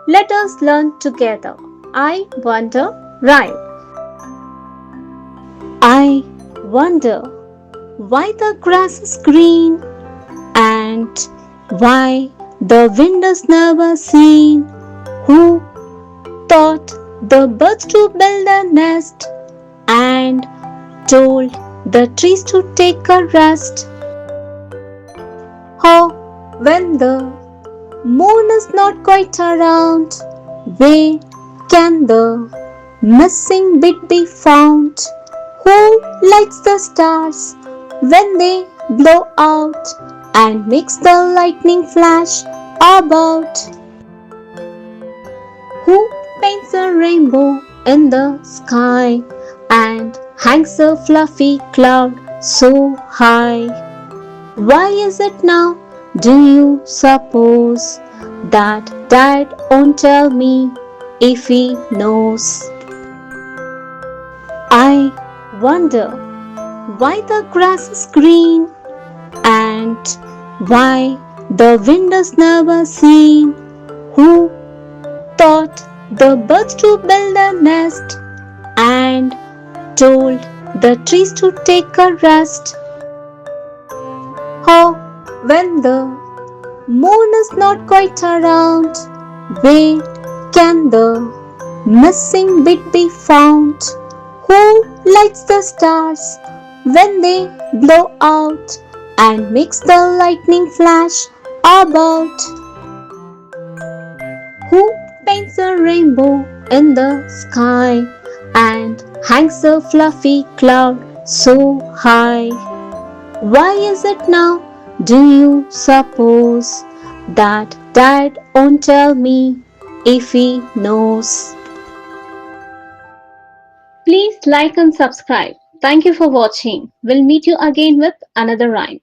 Let us learn together. I wonder rhyme. I wonder why the grass is green and why the wind is never seen. Who taught the birds to build a nest and told the trees to take a rest? Oh, when the moon is not quite around, where can the missing bit be found? Who lights the stars when they blow out and makes the lightning flash about? Who paints a rainbow in the sky and hangs a fluffy cloud so high? Why is it now, do you suppose, that Dad won't tell me if he knows? I wonder why the grass is green and why the wind is never seen. Who taught the birds to build a nest and told the trees to take a rest? Oh, when the moon is not quite around, where can the missing bit be found? Who lights the stars when they blow out and makes the lightning flash about? Who paints a rainbow in the sky and hangs a fluffy cloud so high? Why is it now, do you suppose, that Dad won't tell me if he knows? Please like and subscribe. Thank you for watching. We'll meet you again with another rhyme.